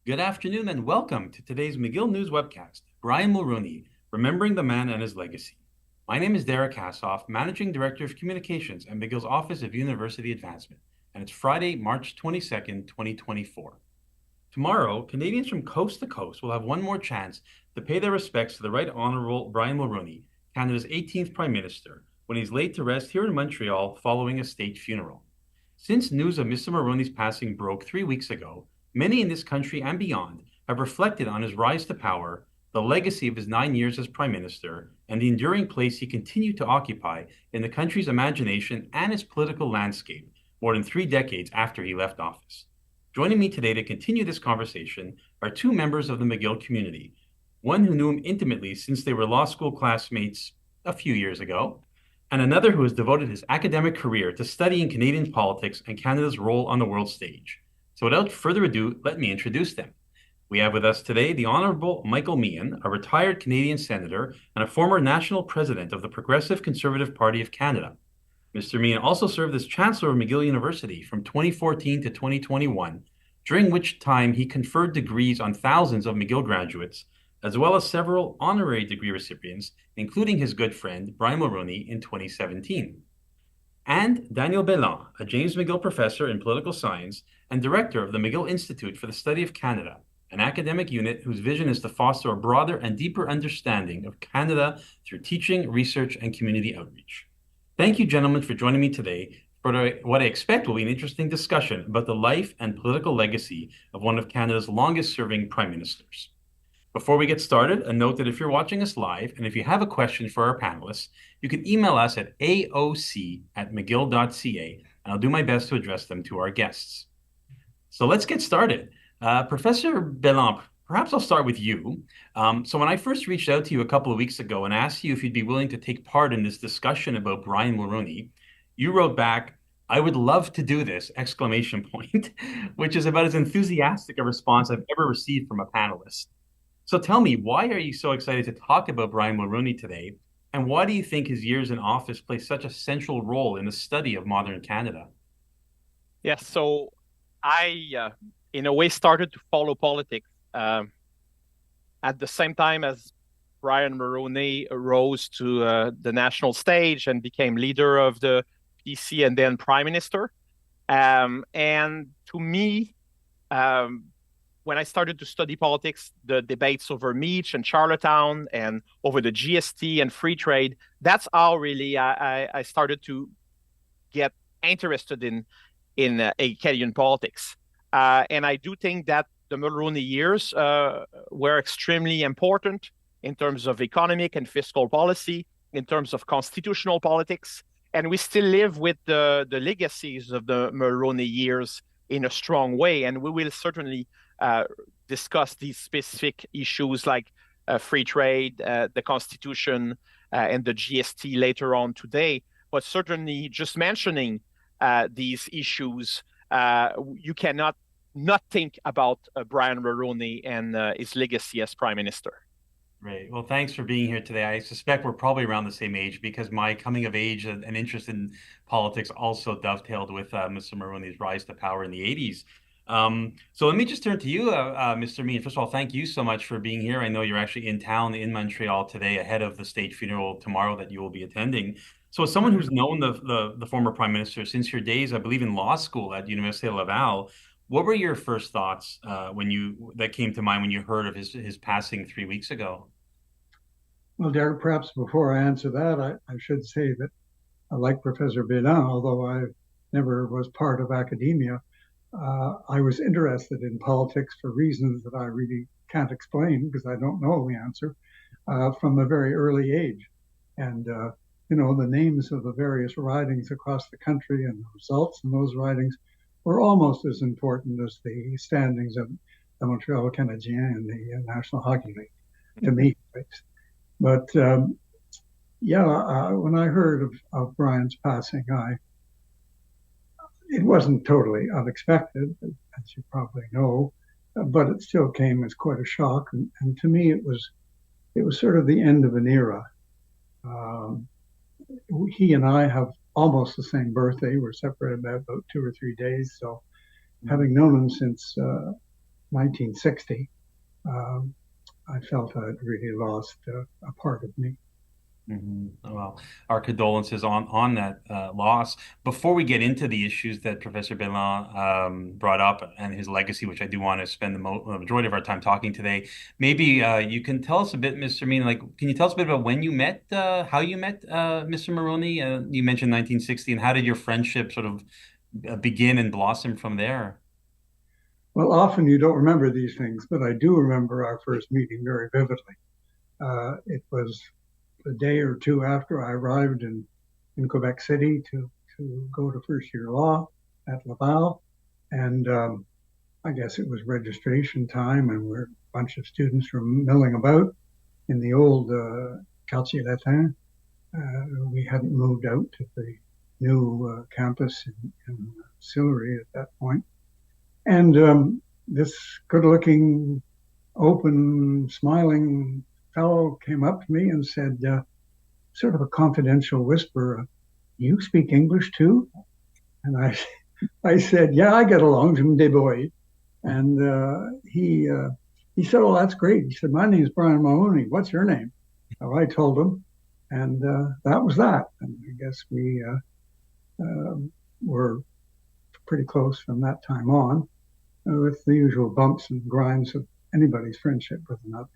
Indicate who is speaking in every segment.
Speaker 1: Good afternoon and welcome to today's McGill News webcast, Brian Mulroney, Remembering the Man and His Legacy. My name is Cassoff, Managing Director of Communications at McGill's Office of University Advancement, and it's Friday, March 22nd, 2024. Tomorrow, Canadians from coast to coast will have one more chance to pay their respects to the Right Honourable Brian Mulroney, Canada's 18th Prime Minister, when he's laid to rest here in Montreal following a state funeral. Since news of Mr. Mulroney's passing broke 3 weeks ago, many in this country and beyond have reflected on his rise to power, the legacy of his 9 years as Prime Minister, and the enduring place he continued to occupy in the country's imagination and its political landscape more than 3 decades after he left office. Joining me today to continue this conversation are two members of the McGill community, one who knew him intimately since they were law school classmates a few years ago, and another who has devoted his academic career to studying Canadian politics and Canada's role on the world stage. So without further ado, let me introduce them. We have with us today the Honourable Meighen, a retired Canadian senator and a former national president of the Progressive Conservative Party of Canada. Mr. Meighen also served as Chancellor of McGill University from 2014 to 2021, during which time he conferred degrees on thousands of McGill graduates, as well as several honorary degree recipients, including his good friend Brian Mulroney in 2017. And Daniel Béland, a James McGill professor in political science and director of the McGill Institute for the Study of Canada, an academic unit whose vision is to foster a broader and deeper understanding of Canada through teaching, research, and community outreach. Thank you, gentlemen, for joining me today for what I expect will be an interesting discussion about the life and political legacy of one of Canada's longest-serving prime ministers. Before we get started, a note that if you're watching us live and if you have a question for our panelists, you can email us at aoc@mcgill.ca, and I'll do my best to address them to our guests. So let's get started. Professor Béland, perhaps I'll start with you. So when I first reached out to you a couple of weeks ago and asked you if you'd be willing to take part in this discussion about Brian Mulroney, you wrote back, "I would love to do this!" which is about as enthusiastic a response I've ever received from a panelist. So tell me, why are you so excited to talk about Brian Mulroney today? And why do you think his years in office play such a central role in the study of modern Canada?
Speaker 2: Yes, so I, in a way, started to follow politics at the same time as Brian Mulroney rose to the national stage and became leader of the PC and then prime minister. And to me, when I started to study politics, the debates over Meighen and Charlottetown and over the GST and free trade, that's how really I started to get interested in Canadian politics. And I do think that the Mulroney years were extremely important in terms of economic and fiscal policy, in terms of constitutional politics. And we still live with the legacies of the Mulroney years in a strong way. And we will certainly discuss these specific issues like free trade, the Constitution, and the GST later on today. But certainly just mentioning these issues, you cannot not think about Brian Mulroney and his legacy as Prime Minister.
Speaker 1: Great. Well, thanks for being here today. I suspect we're probably around the same age because my coming of age and interest in politics also dovetailed with Mr. Mulroney's rise to power in the 80s. So let me just turn to you, Mr. Meighen. First of all, thank you so much for being here. I know you're actually in town in Montreal today ahead of the state funeral tomorrow that you will be attending. So as someone who's known the former prime minister since your days, I believe, in law school at Université Laval, what were your first thoughts that came to mind when you heard of his passing 3 weeks ago?
Speaker 3: Well, Derek, perhaps before I answer that, I should say that like Professor Béland, although I never was part of academia, I was interested in politics for reasons that I really can't explain because I don't know the answer from a very early age. And, the names of the various ridings across the country and the results in those ridings were almost as important as the standings of the Montreal Canadiens and the National Hockey League, to me, at least. But when I heard of Brian's passing, it wasn't totally unexpected, as you probably know, but it still came as quite a shock. And to me, it was sort of the end of an era. He and I have almost the same birthday. We're separated by about 2 or 3 days. So having known him since 1960, I felt I'd really lost a part of me.
Speaker 1: Well, our condolences on that loss. Before we get into the issues that Professor Béland brought up and his legacy, which I do want to spend the majority of our time talking today, maybe you can tell us a bit, Mr. Meighen, can you tell us a bit about when you met, how you met Mr. Mulroney? You mentioned 1960, and how did your friendship sort of begin and blossom from there?
Speaker 3: Well, often you don't remember these things, but I do remember our first meeting very vividly. It was a day or two after I arrived in Quebec City to go to first year law at Laval. And I guess it was registration time, and we're a bunch of students were milling about in the old Quartier Latin. We hadn't moved out to the new campus in Sillery at that point. And this good-looking, open, smiling fellow came up to me and said, sort of a confidential whisper, "You speak English too?" And I said, "Yeah, I get along, je me débrouille." And he said, "Oh, that's great." He said, "My name is Brian Mulroney. What's your name?" So I told him, and that was that. And I guess we were pretty close from that time on, with the usual bumps and grinds of anybody's friendship with another.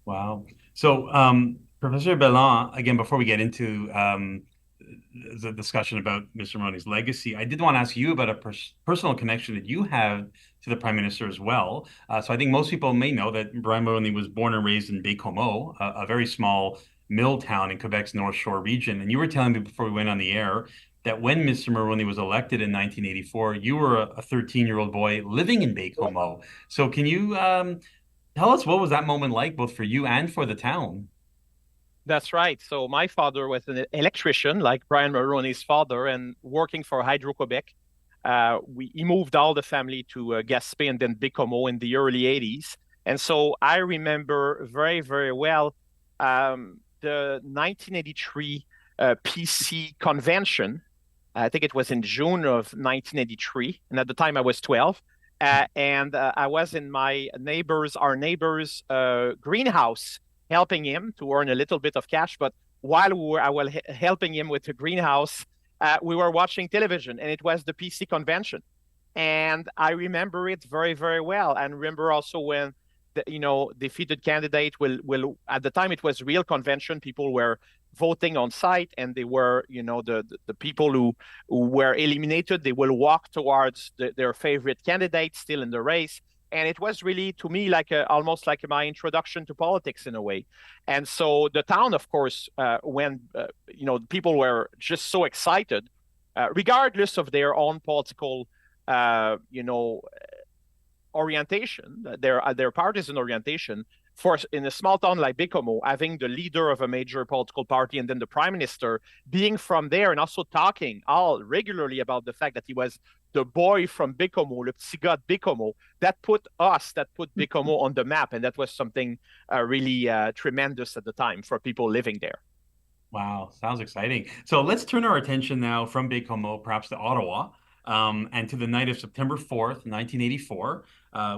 Speaker 1: Wow. So, Professor Béland, again, before we get into the discussion about Mr. Mulroney's legacy, I did want to ask you about a personal connection that you have to the Prime Minister as well. So I think most people may know that Brian Mulroney was born and raised in Baie-Comeau, a very small mill town in Quebec's North Shore region. And you were telling me before we went on the air that when Mr. Mulroney was elected in 1984, you were a 13-year-old boy living in Baie-Comeau. So can you tell us what was that moment like, both for you and for the town?
Speaker 2: That's right. So my father was an electrician, like Brian Mulroney's father, and working for Hydro-Quebec. He moved all the family to Gaspé and then Baie-Comeau in the early 80s. And so I remember very, very well the 1983 PC convention. I think it was in June of 1983. And at the time I was 12. And I was in our neighbor's greenhouse, helping him to earn a little bit of cash. But while I was helping him with the greenhouse, we were watching television, and it was the PC convention. And I remember it very, very well. And remember also when the defeated candidate will at the time it was real convention. People were voting on site, and they were, the people who were eliminated, they will walk towards their favorite candidate still in the race. And it was really, to me, almost like my introduction to politics in a way. And so the town, of course, when people were just so excited, regardless of their own political, orientation, their partisan orientation. For in a small town like Baie-Comeau, having the leader of a major political party and then the prime minister being from there and also talking all regularly about the fact that he was the boy from Baie-Comeau, le petit gars de Baie-Comeau, that put Baie-Comeau on the map. And that was something really tremendous at the time for people living there.
Speaker 1: Wow, sounds exciting. So let's turn our attention now from Baie-Comeau, perhaps to Ottawa, and to the night of September 4th, 1984,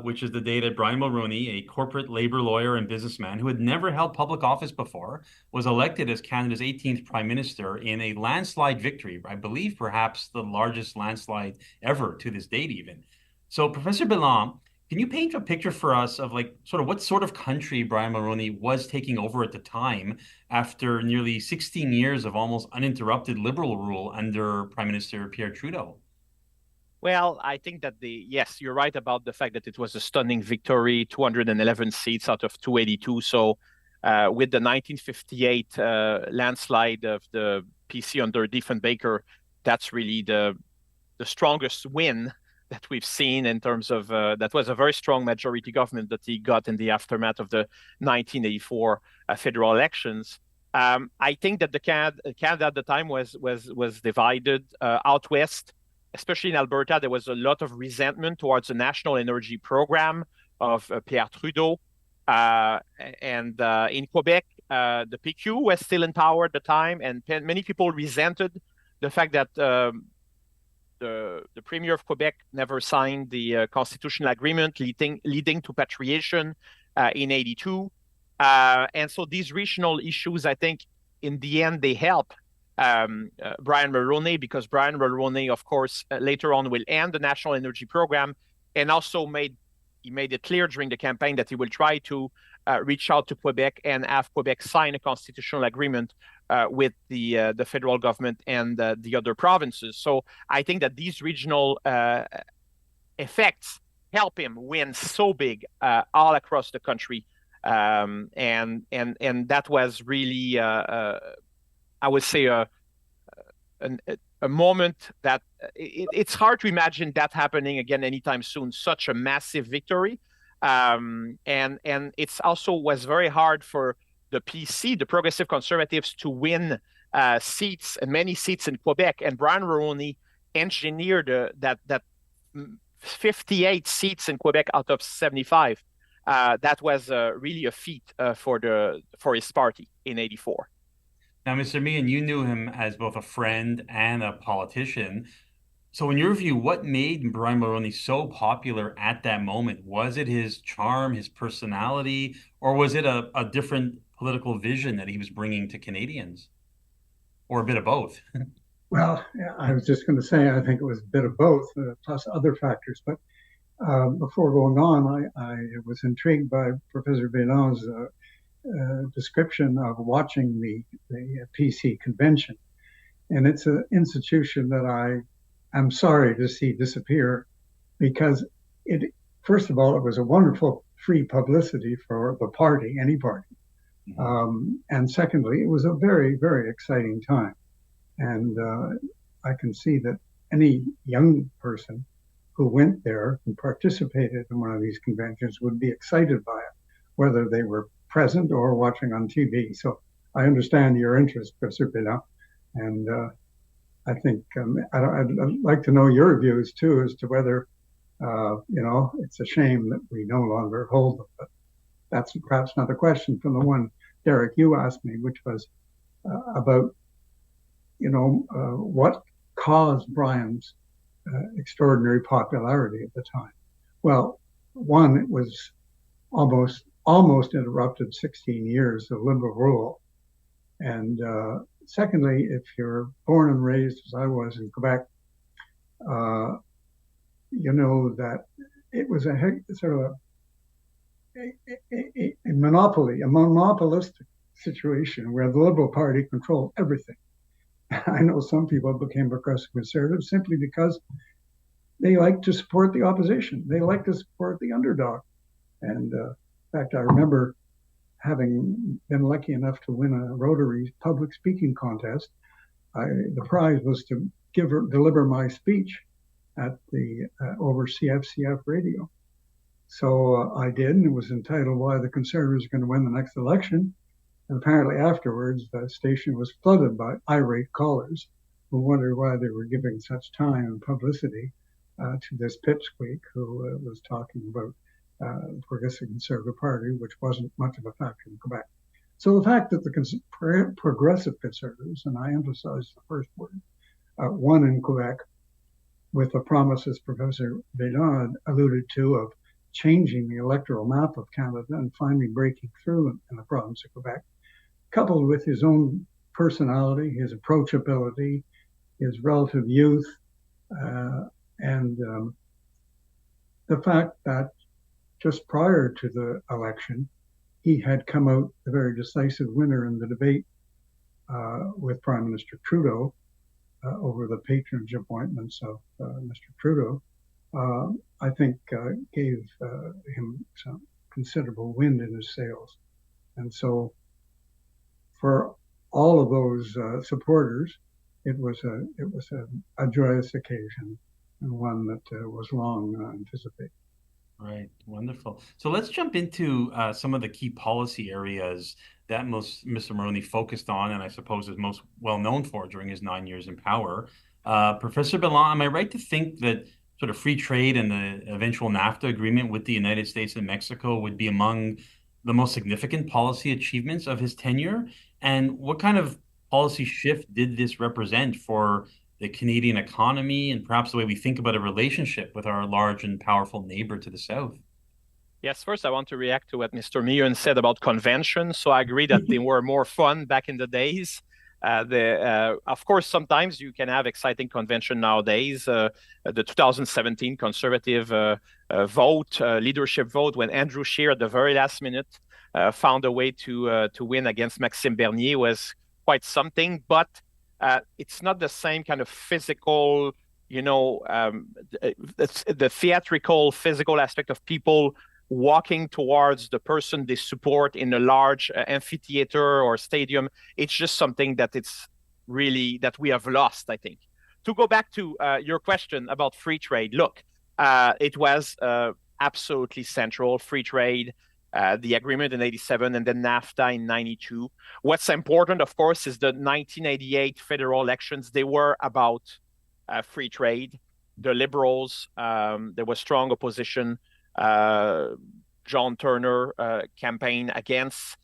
Speaker 1: which is the day that Brian Mulroney, a corporate labor lawyer and businessman who had never held public office before, was elected as Canada's 18th Prime Minister in a landslide victory, I believe perhaps the largest landslide ever to this date even. So Professor Béland, can you paint a picture for us of what sort of country Brian Mulroney was taking over at the time after nearly 16 years of almost uninterrupted Liberal rule under Prime Minister Pierre Trudeau?
Speaker 2: Well, I think that yes, you're right about the fact that it was a stunning victory, 211 seats out of 282. So with the 1958 landslide of the PC under Diefenbaker, that's really the strongest win that we've seen in terms of that was a very strong majority government that he got in the aftermath of the 1984 federal elections. I think that the Canada at the time was divided out west. Especially in Alberta, there was a lot of resentment towards the national energy program of Pierre Trudeau. And in Quebec, the PQ was still in power at the time, and many people resented the fact that the Premier of Quebec never signed the constitutional agreement leading to patriation in 82. And so these regional issues, I think, in the end, they help Brian Mulroney, because Brian Mulroney, of course, later on will end the National Energy Program, and also he made it clear during the campaign that he will try to reach out to Quebec and have Quebec sign a constitutional agreement with the federal government and the other provinces. So I think that these regional effects help him win so big all across the country. And that was really, I would say, a moment that it's hard to imagine that happening again anytime soon. Such a massive victory, and it's also was very hard for the PC, the Progressive Conservatives, to win seats and many seats in Quebec. And Brian Mulroney engineered that 58 seats in Quebec out of 75. That was really a feat for his party in 84.
Speaker 1: Now, Mr. Meighen, you knew him as both a friend and a politician. So in your view, what made Brian Mulroney so popular at that moment? Was it his charm, his personality, or was it a different political vision that he was bringing to Canadians? Or a bit of both?
Speaker 3: Well, I was just going to say, I think it was a bit of both, plus other factors. But before going on, I was intrigued by Professor Béland's description of watching the PC convention. And it's an institution that I am sorry to see disappear, because first of all, it was a wonderful free publicity for the party, any party. And secondly, it was a very, very exciting time. And I can see that any young person who went there and participated in one of these conventions would be excited by it, whether they were present or watching on TV. So I understand your interest, Professor Béland, and I think I'd like to know your views too as to whether it's a shame that we no longer hold them. But that's perhaps not a question from the one, Derek, you asked me, which was about what caused Brian's extraordinary popularity at the time. Well, one, it was almost interrupted 16 years of Liberal rule. And secondly, if you're born and raised, as I was, in Quebec, you know that it was a monopolistic situation where the Liberal Party controlled everything. I know some people became progressive conservatives simply because they like to support the opposition. They like to support the underdog. And in fact, I remember having been lucky enough to win a Rotary public speaking contest. The prize was to deliver my speech at the over CFCF radio. So I did, and it was entitled "Why the Conservatives Are Going to Win the Next Election." And apparently afterwards, the station was flooded by irate callers who wondered why they were giving such time and publicity to this pipsqueak who was talking about the Progressive Conservative Party, which wasn't much of a factor in Quebec. So the fact that the Progressive Conservatives, and I emphasize the first word, won in Quebec with the promises Professor Béland alluded to of changing the electoral map of Canada and finally breaking through in the province of Quebec, coupled with his own personality, his approachability, his relative youth, and the fact that just prior to the election, he had come out the very decisive winner in the debate with Prime Minister Trudeau over the patronage appointments of Mr. Trudeau, I think gave him some considerable wind in his sails. And so for all of those supporters, it was a joyous occasion, and one that was long anticipated.
Speaker 1: Right. Wonderful. So let's jump into some of the key policy areas that Mr. Mulroney focused on, and I suppose is most well known for during his 9 years in power. Professor Béland, am I right to think that sort of free trade and the eventual NAFTA agreement with the United States and Mexico would be among the most significant policy achievements of his tenure? And what kind of policy shift did this represent for the Canadian economy and perhaps the way we think about a relationship with our large and powerful neighbor to the south?
Speaker 2: Yes, first I want to react to what Mr. Meighen said about conventions. So I agree that they were more fun back in the days. Of course, sometimes you can have exciting convention nowadays. The 2017 Conservative leadership vote, when Andrew Scheer at the very last minute found a way to win against Maxime Bernier, was quite something. But it's not the same kind of physical, the theatrical, physical aspect of people walking towards the person they support in a large amphitheater or stadium. It's just something that we have lost, I think. To go back to your question about free trade, look, it was absolutely central, free trade, the agreement in 87 and then NAFTA in 92. What's important, of course, is the 1988 federal elections. They were about free trade. The Liberals, there was strong opposition. John Turner campaign against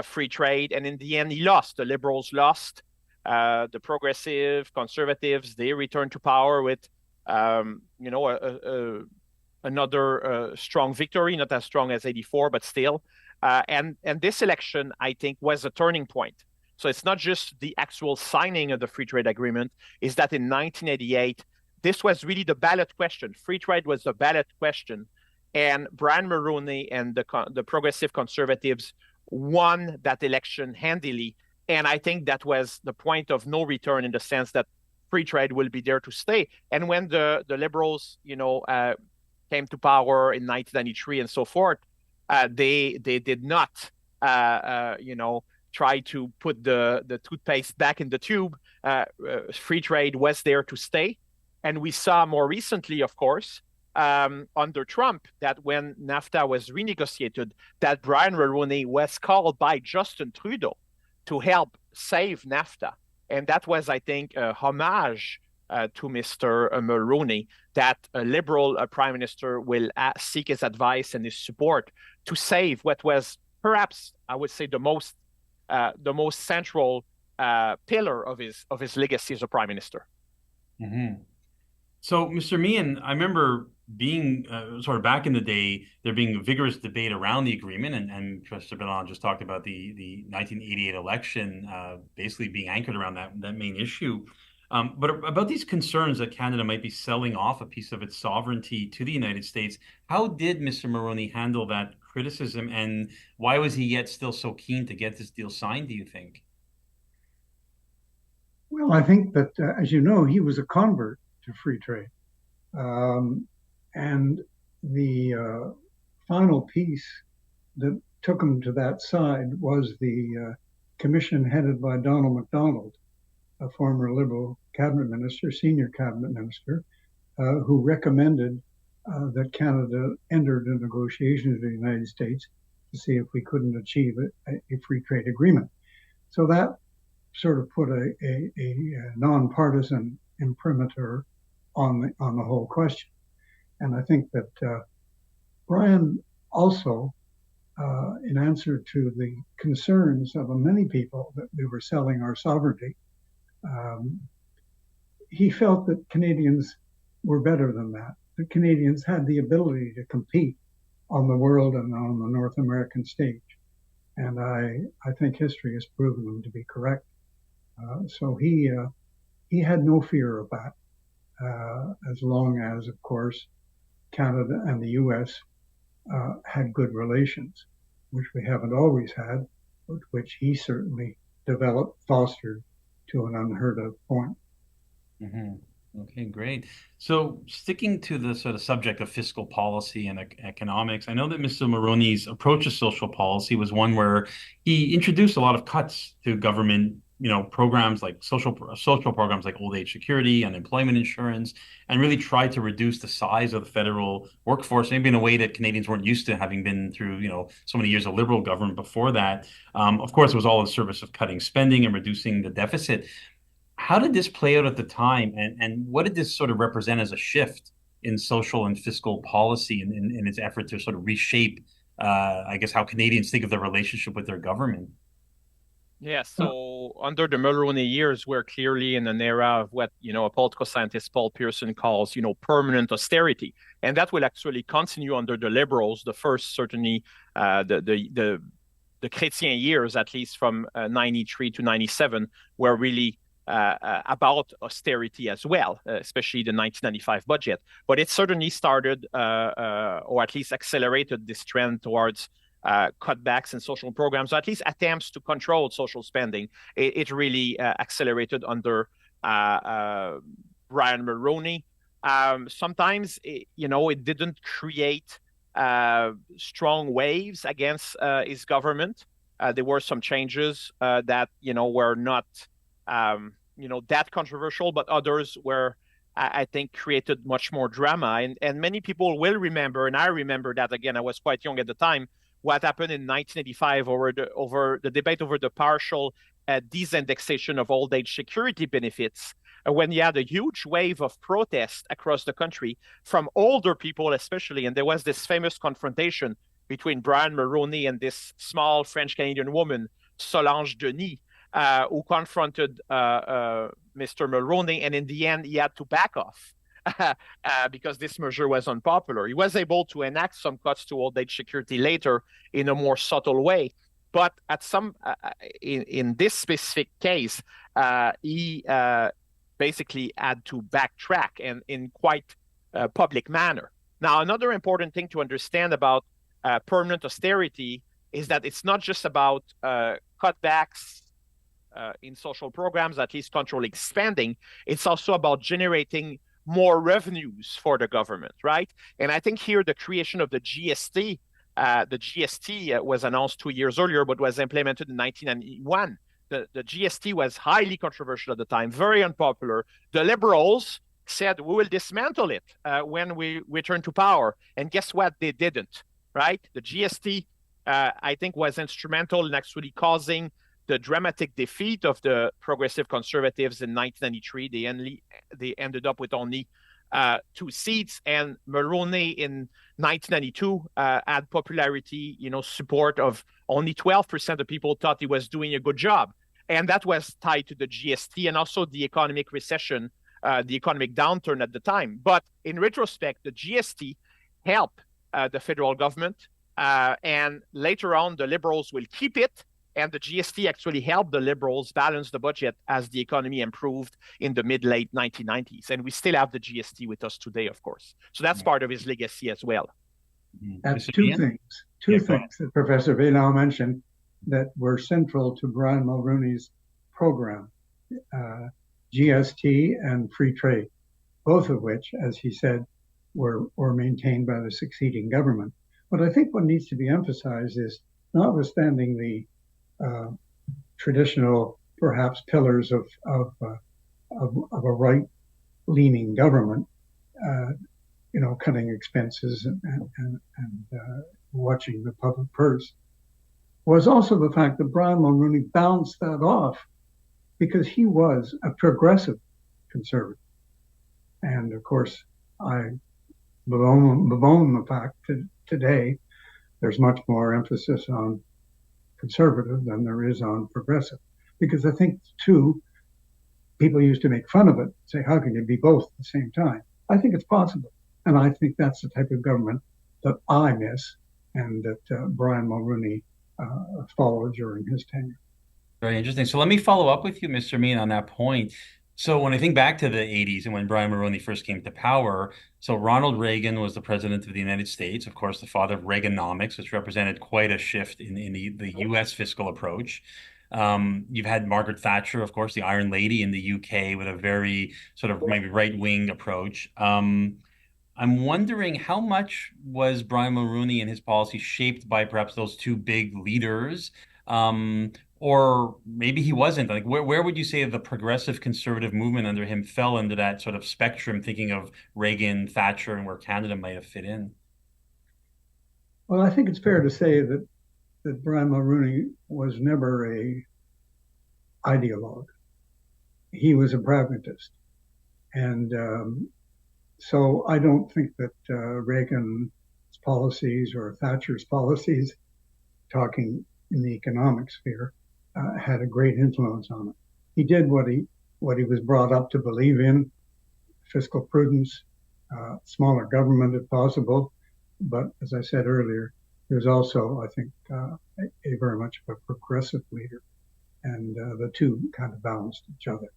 Speaker 2: free trade, and in the end he lost. The Liberals lost. The Progressive Conservatives, they returned to power with another strong victory, not as strong as 84, but still. And this election, I think, was a turning point. So it's not just the actual signing of the free trade agreement, is that in 1988 this was really the ballot question. Free trade was the ballot question. And Brian Mulroney and the Progressive Conservatives won that election handily. And I think that was the point of no return, in the sense that free trade will be there to stay. And when the Liberals, came to power in 1993 and so forth, they did not, try to put the toothpaste back in the tube. Free trade was there to stay. And we saw more recently, of course, under Trump, that when NAFTA was renegotiated, that Brian Mulroney was called by Justin Trudeau to help save NAFTA. And that was, I think, a homage to Mr. Mulroney, that a Liberal Prime Minister will seek his advice and his support to save what was perhaps, I would say, the most central pillar of his legacy as a Prime Minister.
Speaker 1: Mm-hmm. So, Mr. Meighen, I remember being sort of back in the day, there being a vigorous debate around the agreement, and Professor Béland just talked about the 1988 election basically being anchored around that main issue. But about these concerns that Canada might be selling off a piece of its sovereignty to the United States, how did Mr. Mulroney handle that criticism, and why was he yet still so keen to get this deal signed, do you think?
Speaker 3: Well, I think that, as you know, he was a convert to free trade. And the final piece that took him to that side was the commission headed by Donald MacDonald, a former Liberal cabinet minister, senior cabinet minister, who recommended that Canada enter the negotiations with the United States to see if we couldn't achieve a free trade agreement. So that sort of put a nonpartisan imprimatur on the whole question. And I think that Brian also, in answer to the concerns of many people that we were selling our sovereignty, he felt that Canadians were better than that. The Canadians had the ability to compete on the world and on the North American stage. And I think history has proven them to be correct. So he had no fear of that, as long as, of course, Canada and the U.S. Had good relations, which we haven't always had, but which he certainly developed, fostered to an unheard of point.
Speaker 1: Mm-hmm. Okay, great. So sticking to the sort of subject of fiscal policy and economics, I know that Mr. Mulroney's approach to social policy was one where he introduced a lot of cuts to government, programs like social programs like old age security, unemployment insurance, and really tried to reduce the size of the federal workforce, maybe in a way that Canadians weren't used to, having been through, so many years of Liberal government before that. Of course, it was all in service of cutting spending and reducing the deficit. How did this play out at the time, and what did this sort of represent as a shift in social and fiscal policy in its effort to sort of reshape, I guess, how Canadians think of their relationship with their government?
Speaker 2: Yeah, so under the Mulroney years, we're clearly in an era of what, a political scientist, Paul Pearson, calls, permanent austerity. And that will actually continue under the Liberals, the first, certainly, the Chrétien years, at least from 93 to 97, were really about austerity as well, especially the 1995 budget. But it certainly started, or at least accelerated this trend towards cutbacks in social programs, or at least attempts to control social spending. It really accelerated under Brian Mulroney. Sometimes, it didn't create strong waves against his government. There were some changes that, were not, that controversial, but others were, I think, created much more drama. And many people will remember, and I remember that, again, I was quite young at the time, what happened in 1985 over the debate over the partial disindexation of old age security benefits, when you had a huge wave of protest across the country from older people especially. And there was this famous confrontation between Brian Mulroney and this small French-Canadian woman, Solange Denis, who confronted Mr. Mulroney. And in the end, he had to back off. Because this measure was unpopular. He was able to enact some cuts to old age security later in a more subtle way. But in this specific case, he basically had to backtrack, and in quite a public manner. Now, another important thing to understand about permanent austerity is that it's not just about cutbacks in social programs, at least controlling spending. It's also about generating more revenues for the government, right? And I think here the creation of the GST was announced 2 years earlier, but was implemented in 1991. The GST was highly controversial at the time, very unpopular. The Liberals said, we will dismantle it when we return to power. And guess what? They didn't, right? The GST, I think, was instrumental in actually causing the dramatic defeat of the progressive conservatives in 1993. They ended up with only 2 seats, and Mulroney in 1992 had popularity, support of only 12% of people thought he was doing a good job. And that was tied to the GST and also the economic recession, the economic downturn at the time. But in retrospect, the GST helped the federal government, and later on, the Liberals will keep it. And the GST actually helped the Liberals balance the budget as the economy improved in the mid-late 1990s. And we still have the GST with us today, of course. So that's part of his legacy as well.
Speaker 3: That's two things that Professor Béland mentioned that were central to Brian Mulroney's program, GST and free trade, both of which, as he said, were maintained by the succeeding government. What I think what needs to be emphasized is, notwithstanding the traditional, perhaps, pillars of a right-leaning government, cutting expenses and watching the public purse, was also the fact that Brian Mulroney bounced that off because he was a progressive conservative. And of course, I bemoan the fact that today there's much more emphasis on conservative than there is on progressive, because I think too, people used to make fun of it, say, how can you be both at the same time? I think it's possible, and I think that's the type of government that I miss and that Brian Mulroney followed during his tenure.
Speaker 1: Very interesting. So let me follow up with you, Mr. Meighen, on that point. So when I think back to the 80s and when Brian Mulroney first came to power, so Ronald Reagan was the president of the United States, of course, the father of Reaganomics, which represented quite a shift in the U.S. fiscal approach. You've had Margaret Thatcher, of course, the Iron Lady in the UK, with a very sort of maybe right-wing approach. I'm wondering, how much was Brian Mulroney and his policy shaped by perhaps those two big leaders? Or maybe he wasn't. Like, where would you say the progressive conservative movement under him fell into that sort of spectrum, thinking of Reagan, Thatcher, and where Canada might have fit in?
Speaker 3: Well, I think it's fair to say that Brian Mulroney was never a ideologue. He was a pragmatist. And so I don't think that Reagan's policies or Thatcher's policies, talking in the economic sphere, had a great influence on it. He did what he was brought up to believe in: fiscal prudence, smaller government if possible. But as I said earlier, he was also, I think, a very much of a progressive leader, and the two kind of balanced each other.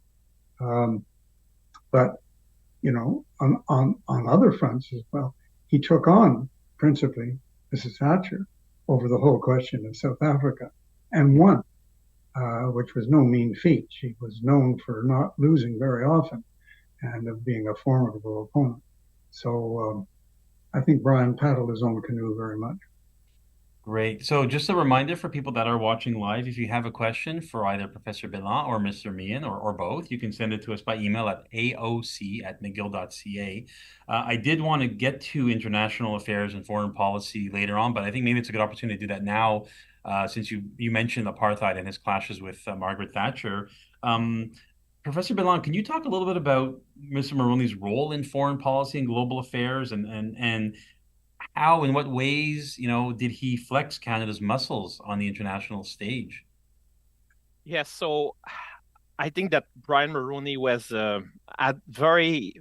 Speaker 3: But on other fronts as well, he took on principally Mrs. Thatcher over the whole question of South Africa and won, which was no mean feat. She was known for not losing very often and of being a formidable opponent. So I think Brian paddled his own canoe very much.
Speaker 1: Great. So just a reminder for people that are watching live, if you have a question for either Professor Béland or Mr. Meighen or both, you can send it to us by email at aoc@mcgill.ca. I did want to get to international affairs and foreign policy later on, but I think maybe it's a good opportunity to do that now, since you mentioned apartheid and his clashes with Margaret Thatcher. Professor Béland, can you talk a little bit about Mr. Mulroney's role in foreign policy and global affairs, and how, in what ways, did he flex Canada's muscles on the international stage?
Speaker 2: Yes, so I think that Brian Mulroney had very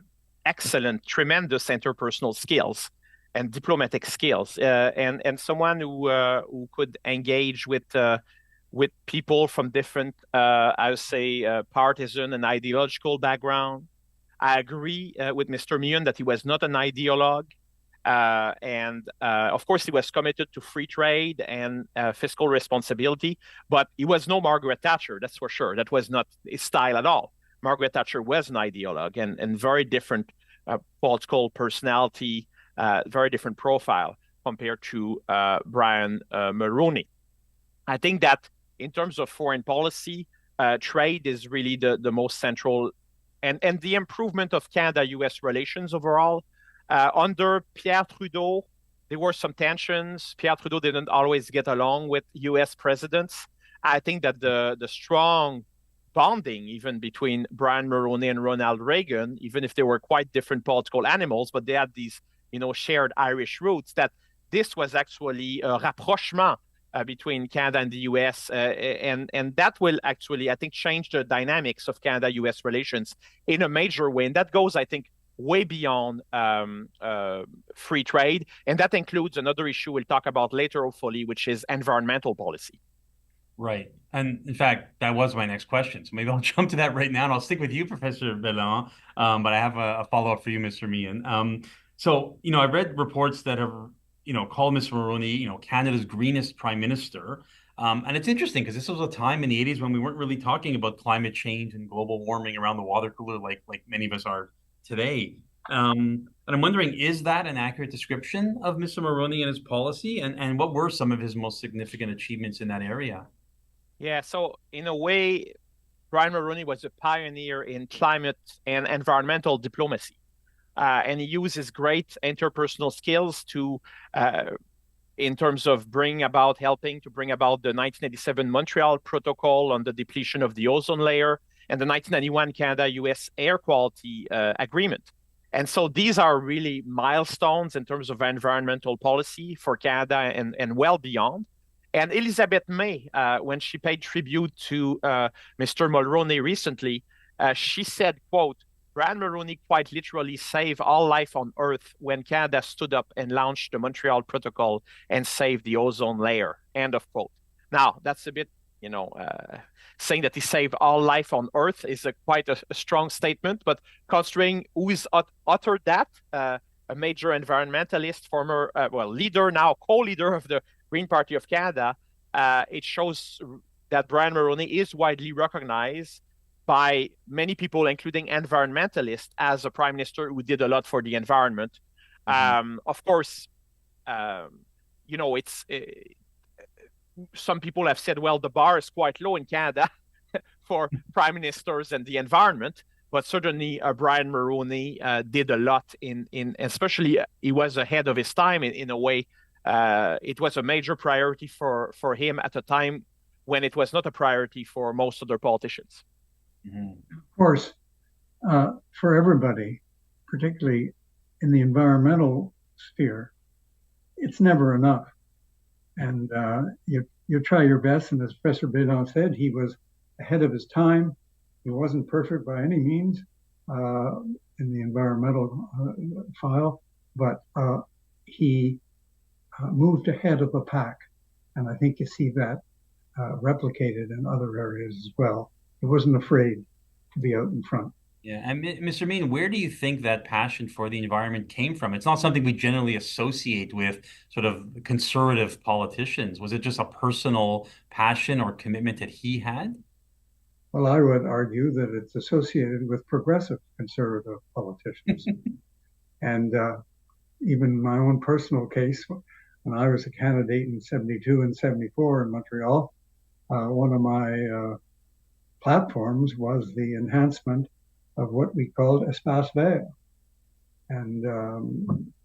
Speaker 2: excellent, tremendous interpersonal skills and diplomatic skills, and someone who could engage with people from different, I would say, partisan and ideological background. I agree with Mr. Meighen that he was not an ideologue. And of course, he was committed to free trade and fiscal responsibility, but he was no Margaret Thatcher, that's for sure. That was not his style at all. Margaret Thatcher was an ideologue and very different political personality, very different profile compared to Brian Mulroney. I think that in terms of foreign policy, trade is really the most central, and the improvement of Canada-US relations overall. Under Pierre Trudeau, there were some tensions. Pierre Trudeau didn't always get along with US presidents. I think that the strong bonding even between Brian Mulroney and Ronald Reagan, even if they were quite different political animals, but they had these, shared Irish roots, that this was actually a rapprochement between Canada and the US, and that will actually, I think, change the dynamics of Canada-US relations in a major way. And that goes, I think, way beyond free trade. And that includes another issue we'll talk about later, hopefully, which is environmental policy.
Speaker 1: Right. And in fact, that was my next question. So maybe I'll jump to that right now, and I'll stick with you, Professor Béland. But I have a follow-up for you, Mr. Meighen. So, I've read reports that have, called Mr. Mulroney, Canada's greenest prime minister. And it's interesting because this was a time in the 80s when we weren't really talking about climate change and global warming around the water cooler like many of us are today. And I'm wondering, is that an accurate description of Mr. Mulroney and his policy? And what were some of his most significant achievements in that area?
Speaker 2: Yeah, so in a way, Brian Mulroney was a pioneer in climate and environmental diplomacy. And he used his great interpersonal skills to, in terms of helping to bring about the 1987 Montreal Protocol on the depletion of the ozone layer and the 1991 Canada-US Air Quality Agreement. And so these are really milestones in terms of environmental policy for Canada and well beyond. And Elizabeth May, when she paid tribute to Mr. Mulroney recently, she said, quote, "Brian Mulroney quite literally saved all life on Earth when Canada stood up and launched the Montreal Protocol and saved the ozone layer," end of quote. Now, that's a bit, saying that he saved all life on Earth is quite a strong statement, but considering who's uttered that, a major environmentalist, former, leader, now co-leader of the Green Party of Canada, it shows that Brian Mulroney is widely recognized by many people, including environmentalists, as a prime minister who did a lot for the environment. Mm-hmm. Of course, some people have said, well, the bar is quite low in Canada for prime ministers and the environment, but certainly Brian Mulroney did a lot in especially he was ahead of his time in a way. It was a major priority for him at a time when it was not a priority for most other politicians.
Speaker 3: Mm-hmm. Of course, for everybody, particularly in the environmental sphere, it's never enough. And you try your best. And as Professor Béland said, he was ahead of his time. He wasn't perfect by any means in the environmental file, but he moved ahead of the pack. And I think you see that replicated in other areas as well. He wasn't afraid to be out in front.
Speaker 1: Yeah, and Mr. Meighen, where do you think that passion for the environment came from? It's not something we generally associate with sort of conservative politicians. Was it just a personal passion or commitment that he had?
Speaker 3: Well, I would argue that it's associated with progressive conservative politicians. And even my own personal case, when I was a candidate in 72 and 74 in Montreal, one of my platforms was the enhancement of what we called espace vert. And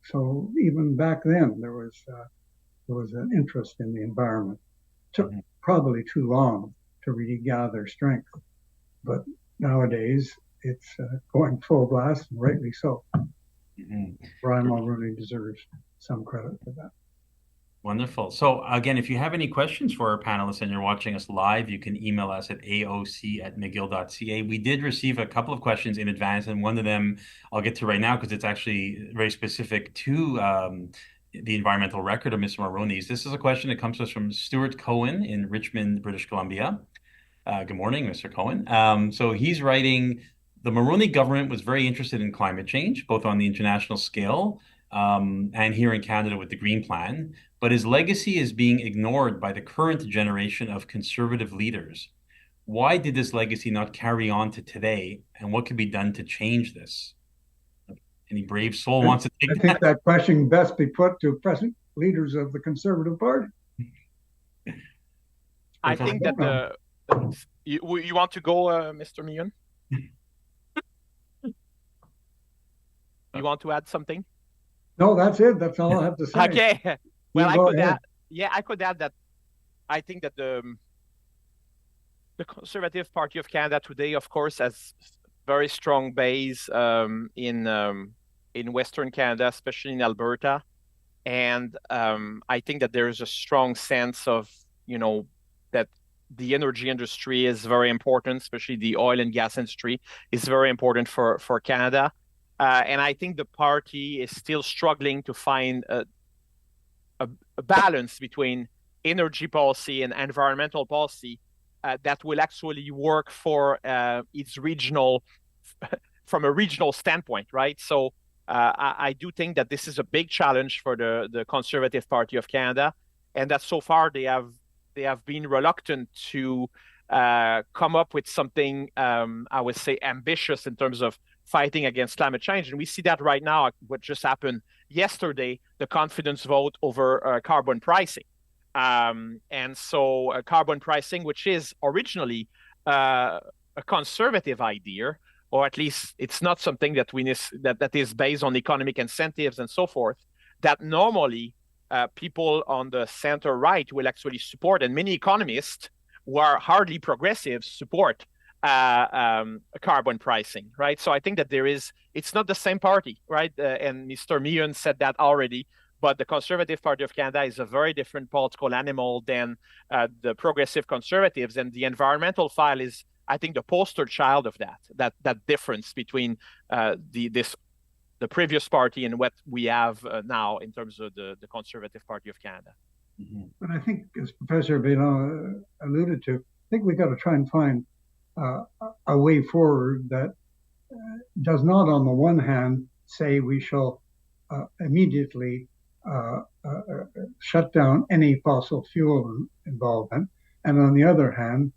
Speaker 3: so even back then, there was an interest in the environment. It took probably too long to really gather strength, but nowadays it's going full blast, and rightly so. Brian Mulroney deserves some credit for that.
Speaker 1: Wonderful. So again, if you have any questions for our panelists and you're watching us live, you can email us at aoc@mcgill.ca. We did receive a couple of questions in advance, and one of them I'll get to right now because it's actually very specific to the environmental record of Mr. Mulroney's. This is a question that comes to us from Stuart Cohen in Richmond, British Columbia. Good morning, Mr. Cohen. So he's writing, the Mulroney government was very interested in climate change, both on the international scale and here in Canada with the Green Plan, but his legacy is being ignored by the current generation of conservative leaders. Why did this legacy not carry on to today, and what could be done to change this? Any brave soul wants to take
Speaker 3: that? I think that question best be put to present leaders of the Conservative Party.
Speaker 2: I think that you want to go, Mr. Meighen? You want to add something?
Speaker 3: No, that's it. That's all I have to say.
Speaker 2: Okay. Well, I could add that I think that the Conservative Party of Canada today, of course, has very strong base in Western Canada, especially in Alberta. And I think that there is a strong sense of, that the energy industry is very important, especially the oil and gas industry is very important for Canada. And I think the party is still struggling to find a balance between energy policy and environmental policy that will actually work for its regional, from a regional standpoint, right? So I do think that this is a big challenge for the Conservative Party of Canada, and that so far they have been reluctant to come up with something, I would say, ambitious in terms of fighting against climate change. And we see that right now, what just happened yesterday, the confidence vote over carbon pricing. And so carbon pricing, which is originally a conservative idea, or at least it's not something that that is based on economic incentives and so forth, that normally people on the center right will actually support, and many economists who are hardly progressive support carbon pricing, right? So I think that it's not the same party, right? And Mr. Meighen said that already, but the Conservative Party of Canada is a very different political animal than the progressive conservatives, and the environmental file is, I think, the poster child of that difference between the previous party and what we have now in terms of the Conservative Party of Canada.
Speaker 3: But I think, as Professor Béland alluded to, I think we got to try and find a way forward that does not, on the one hand, say we shall immediately shut down any fossil fuel involvement, and on the other hand,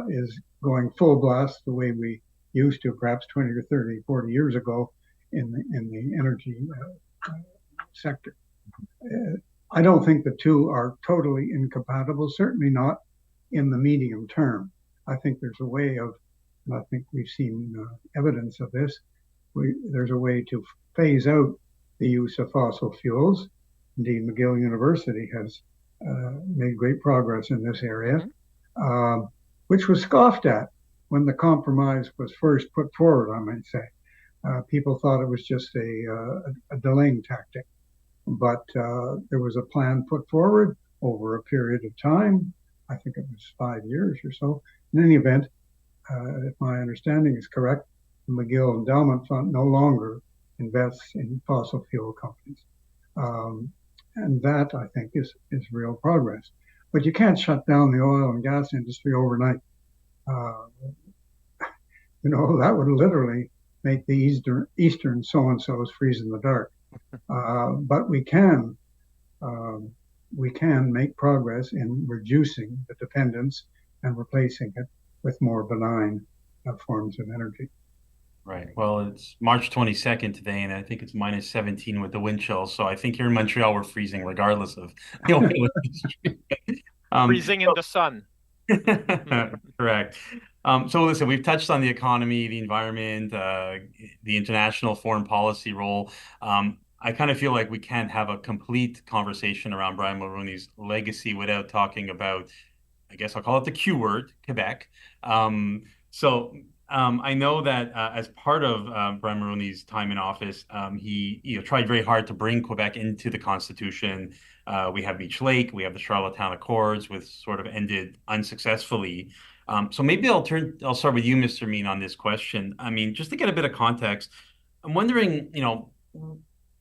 Speaker 3: is going full blast the way we used to perhaps 20 or 30, 40 years ago in the energy sector. I don't think the two are totally incompatible, certainly not in the medium term. I think there's a way of, and I think we've seen evidence of this, there's a way to phase out the use of fossil fuels. Indeed, McGill University has made great progress in this area, which was scoffed at when the compromise was first put forward, I might say. People thought it was just a delaying tactic, but there was a plan put forward over a period of time. I think it was 5 years or so. In any event, if my understanding is correct, the McGill Endowment Fund no longer invests in fossil fuel companies. And that, I think, is real progress. But you can't shut down the oil and gas industry overnight. That would literally make the Eastern so-and-sos freeze in the dark. But we can make progress in reducing the dependence and replacing it with more benign forms of energy.
Speaker 1: Right. Well, it's March 22nd today, and I think it's minus 17 with the wind chill. So I think here in Montreal, we're freezing regardless of the oil industry.
Speaker 2: Freezing in the sun.
Speaker 1: Correct. So listen, we've touched on the economy, the environment, the international foreign policy role. I kind of feel like we can't have a complete conversation around Brian Mulroney's legacy without talking about, I guess I'll call it the Q word, Quebec. I know that as part of Brian Mulroney's time in office, he tried very hard to bring Quebec into the Constitution. We have Beach Lake, we have the Charlottetown Accords, which sort of ended unsuccessfully. So maybe I'll start with you, Mr. Meighen, on this question. I mean, just to get a bit of context, I'm wondering,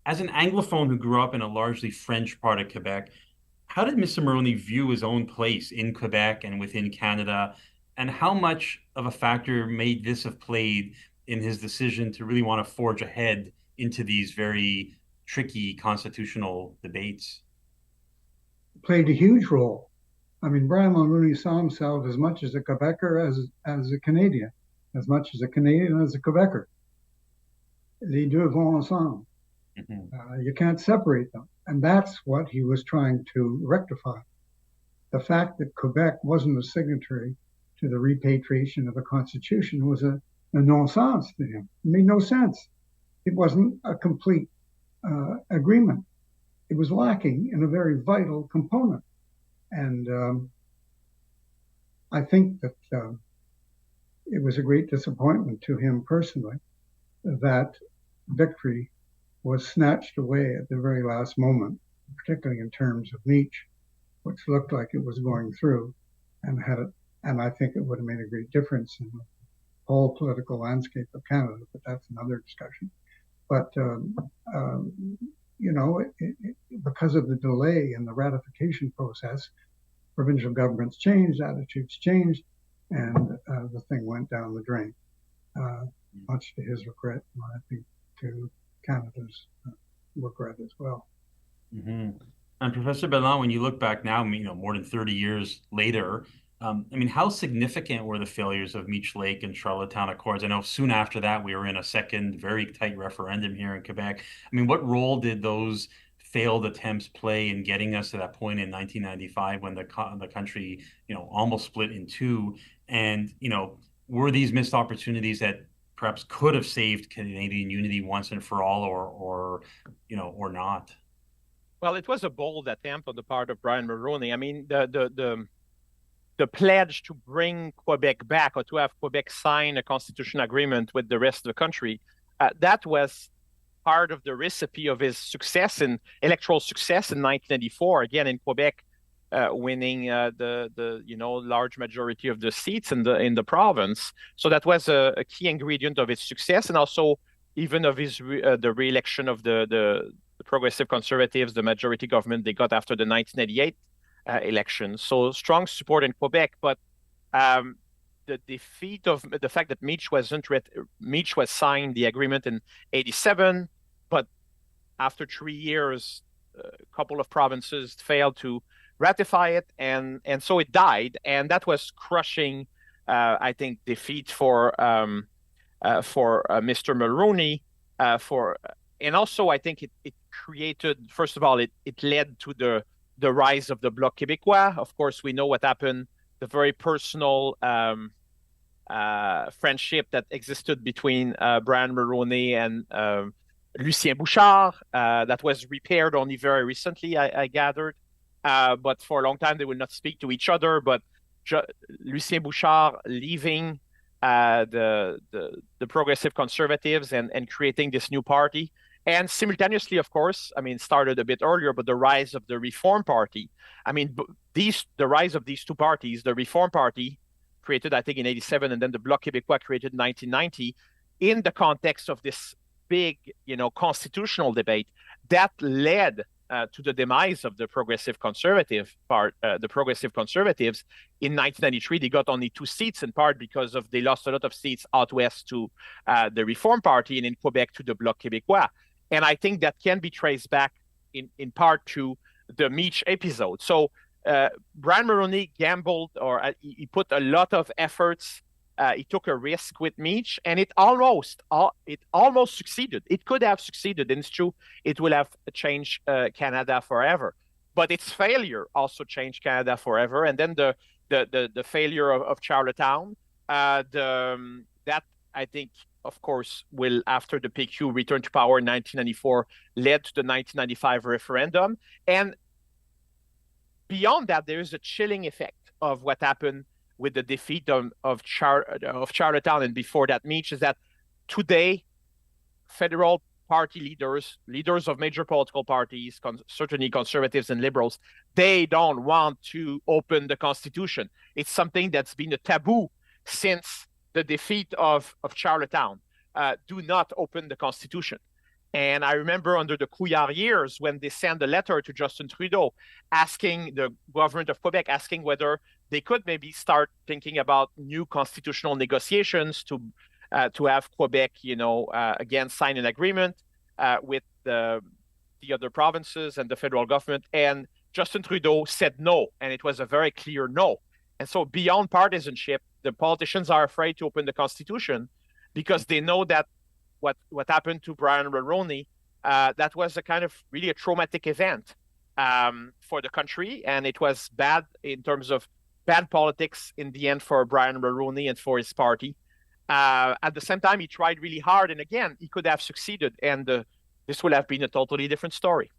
Speaker 1: as an Anglophone who grew up in a largely French part of Quebec, how did Mr. Mulroney view his own place in Quebec and within Canada? And how much of a factor may this have played in his decision to really want to forge ahead into these very tricky constitutional debates?
Speaker 3: Played a huge role. I mean, Brian Mulroney saw himself as much as a Quebecer as a Canadian, as much as a Canadian as a Quebecer. Les deux vont ensemble. Mm-hmm. You can't separate them. And that's what he was trying to rectify. The fact that Quebec wasn't a signatory to the repatriation of the Constitution was a nonsense to him. It made no sense. It wasn't a complete agreement. It was lacking in a very vital component. And I think that it was a great disappointment to him personally that victory was snatched away at the very last moment, particularly in terms of Meighen, which looked like it was going through, and I think it would have made a great difference in the whole political landscape of Canada, but that's another discussion. But, because of the delay in the ratification process, provincial governments changed, attitudes changed, and the thing went down the drain, much to his regret, and I think to Canada's regret as well.
Speaker 1: Mm-hmm. And Professor Béland, when you look back now, more than 30 years later, how significant were the failures of Beach Lake and Charlottetown Accords? I know soon after that, we were in a second very tight referendum here in Quebec. What role did those failed attempts play in getting us to that point in 1995 when the country, almost split in two? And, were these missed opportunities that perhaps could have saved Canadian unity once and for all, or not?
Speaker 2: Well, it was a bold attempt on the part of Brian Mulroney. The pledge to bring Quebec back, or to have Quebec sign a constitutional agreement with the rest of the country, that was part of the recipe of his electoral success in 1994. Again, in Quebec, winning the large majority of the seats in the province. So that was a key ingredient of his success, and also even of his the re-election of the Progressive Conservatives, the majority government they got after the 1988 election. So strong support in Quebec, but the defeat of the fact that Meighen was signed the agreement in 1987, but after 3 years, a couple of provinces failed to ratify it, and so it died, and that was crushing, I think, defeat for Mr. Mulroney. And also I think it created, first of all, it led to the rise of the Bloc Québécois. Of course, we know what happened, the very personal friendship that existed between Brian Mulroney and Lucien Bouchard, that was repaired only very recently, I gathered. But for a long time, they would not speak to each other. But Lucien Bouchard leaving the Progressive Conservatives and creating this new party And simultaneously, of course, I mean, started a bit earlier, but the rise of the Reform Party. I mean, the rise of these two parties, the Reform Party, created, I think, in 87, and then the Bloc Québécois created in 1990, in the context of this big, constitutional debate, that led to the demise of the Progressive Conservative part, the Progressive Conservatives. In 1993, they got only 2 seats, in part because they lost a lot of seats out west to the Reform Party, and in Quebec to the Bloc Québécois. And I think that can be traced back in part to the Meighen episode. So Brian Mulroney gambled, or he put a lot of efforts. He took a risk with Meighen, and it almost succeeded. It could have succeeded, and it's true, it will have changed Canada forever. But its failure also changed Canada forever. And then the failure of Charlottetown, that I think, of course, will, after the PQ returned to power in 1994, led to the 1995 referendum. And beyond that, there is a chilling effect of what happened with the defeat of Charlottetown, and before that, Meighen, is that today, federal party leaders of major political parties, certainly conservatives and liberals, they don't want to open the Constitution. It's something that's been a taboo since the defeat of Charlottetown. Do not open the Constitution. And I remember under the Couillard years, when they sent a letter to Justin Trudeau asking the government of Quebec, asking whether they could maybe start thinking about new constitutional negotiations to have Quebec, again, sign an agreement with the other provinces and the federal government. And Justin Trudeau said no, and it was a very clear no. And so beyond partisanship, the politicians are afraid to open the Constitution because they know that what happened to Brian Mulroney, that was a kind of really a traumatic event for the country, and it was bad in terms of bad politics in the end for Brian Mulroney and for his party. At the same time, he tried really hard, and again, he could have succeeded, and this would have been a totally different story.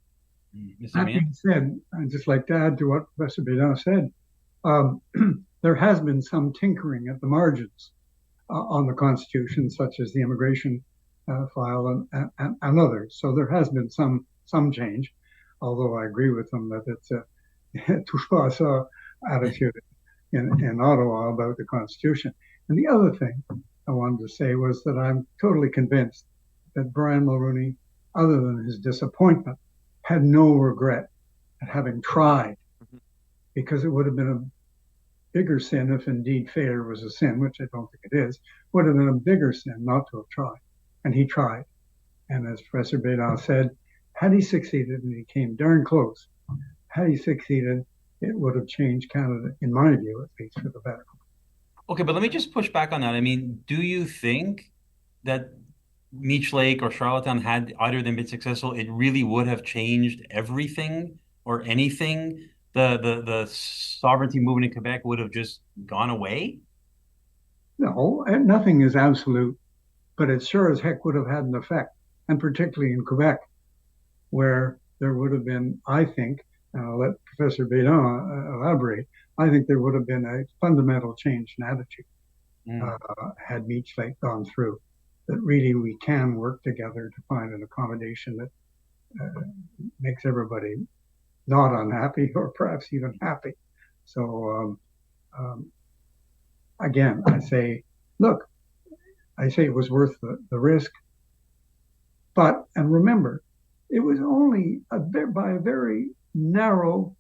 Speaker 3: That being said, I'd just like to add to what Professor Béland said. There has been some tinkering at the margins on the Constitution, such as the immigration file and others. So there has been some change, although I agree with them that it's a touche pas ça attitude in Ottawa about the Constitution. And the other thing I wanted to say was that I'm totally convinced that Brian Mulroney, other than his disappointment, had no regret at having tried, because it would have been a bigger sin if indeed failure was a sin, which I don't think it is, would have been a bigger sin not to have tried. And he tried. And as Professor Béland said, had he succeeded, and he came darn close, had he succeeded, it would have changed Canada, in my view, at least, for the better.
Speaker 1: Okay, but let me just push back on that. I mean, do you think that Meech Lake or Charlottetown, had either of them been successful, it really would have changed everything or anything? The sovereignty movement in Quebec would have just gone away?
Speaker 3: No, nothing is absolute, but it sure as heck would have had an effect, and particularly in Quebec, where there would have been, I think, and I'll let Professor Béland elaborate, I think there would have been a fundamental change in attitude had Meech Lake gone through, that really we can work together to find an accommodation that makes everybody not unhappy or perhaps even happy. So again, I say, look, I say it was worth the risk, and remember, it was only by a very narrow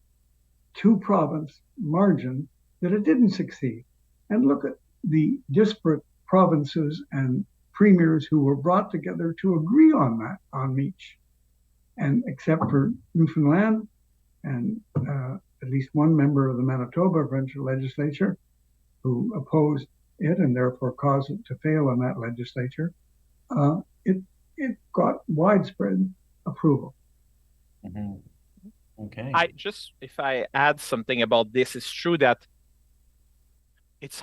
Speaker 3: 2-province margin that it didn't succeed. And look at the disparate provinces and premiers who were brought together to agree on that, on Meech. And except for Newfoundland and at least one member of the Manitoba provincial legislature who opposed it and therefore caused it to fail in that legislature, it got widespread approval.
Speaker 1: Mm-hmm. Okay.
Speaker 2: If I add something about this, it's true that it's,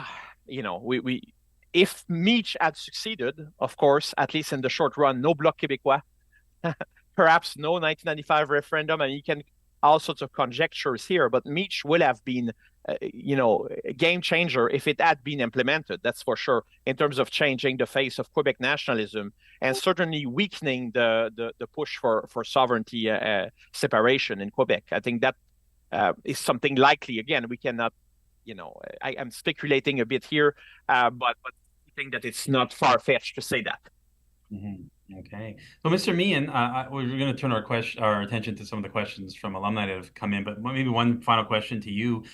Speaker 2: if Meech had succeeded, of course, at least in the short run, no Bloc Québécois, perhaps no 1995 referendum, and you can all sorts of conjectures here, but Meighen will have been, a game changer if it had been implemented. That's for sure, in terms of changing the face of Quebec nationalism and certainly weakening the push for sovereignty separation in Quebec. I think that is something likely. Again, we cannot, I'm speculating a bit here, but I think that it's not far-fetched to say that.
Speaker 1: Mm-hmm. Okay. So, Mr. Meighen, we're going to turn our attention to some of the questions from alumni that have come in, but maybe one final question to you.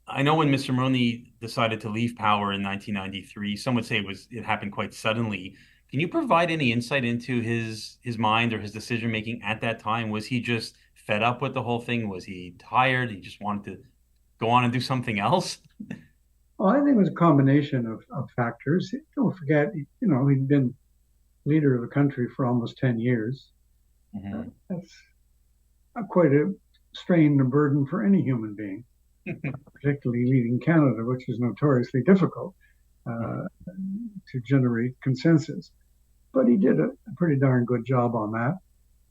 Speaker 1: I know when Mr. Mulroney decided to leave power in 1993, some would say it happened quite suddenly. Can you provide any insight into his mind or his decision making at that time? Was he just fed up with the whole thing? Was he tired? He just wanted to go on and do something else?
Speaker 3: Well, I think it was a combination of factors. Don't forget, he'd been leader of the country for almost 10 years. Mm-hmm. That's quite a strain and burden for any human being, particularly leading Canada, which is notoriously difficult to generate consensus. But he did a pretty darn good job on that.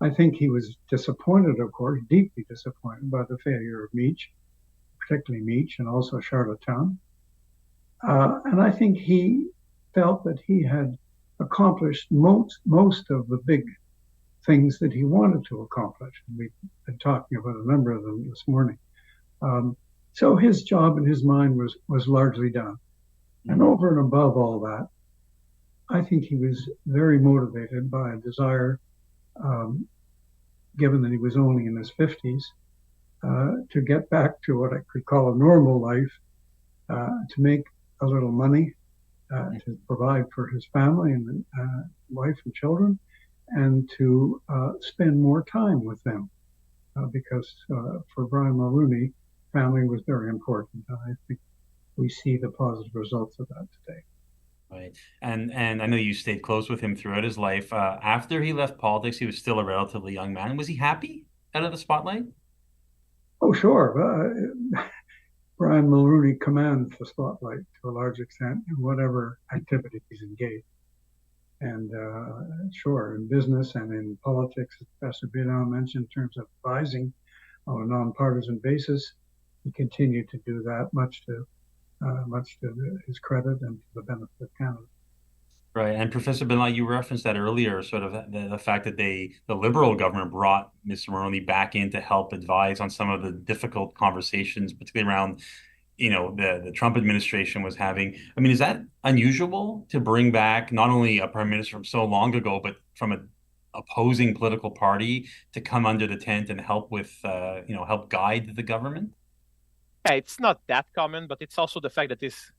Speaker 3: I think he was disappointed, of course, deeply disappointed by the failure of Meighen, particularly Meighen and also Charlottetown. And I think he felt that he had accomplished most of the big things that he wanted to accomplish. And we've been talking about a number of them this morning. So his job in his mind was largely done. And over and above all that, I think he was very motivated by a desire, given that he was only in his 50s, to get back to what I could call a normal life, to make a little money, to provide for his family and wife and children, and to spend more time with them. Because for Brian Mulroney, family was very important. I think we see the positive results of that today.
Speaker 1: Right. And I know you stayed close with him throughout his life. After he left politics, he was still a relatively young man. Was he happy out of the spotlight?
Speaker 3: Oh, sure. Brian Mulroney commands the spotlight to a large extent in whatever activity he's engaged. And sure, in business and in politics, as Professor Béland mentioned, in terms of advising on a nonpartisan basis, he continued to do that, much to his credit and to the benefit of Canada.
Speaker 1: Right. And Professor Béland, you referenced that earlier, sort of the fact that the Liberal government brought Mr. Mulroney back in to help advise on some of the difficult conversations, particularly around, the Trump administration was having. I mean, is that unusual to bring back not only a prime minister from so long ago, but from an opposing political party to come under the tent and help with, help guide the government?
Speaker 2: Yeah, it's not that common, but it's also the fact that this,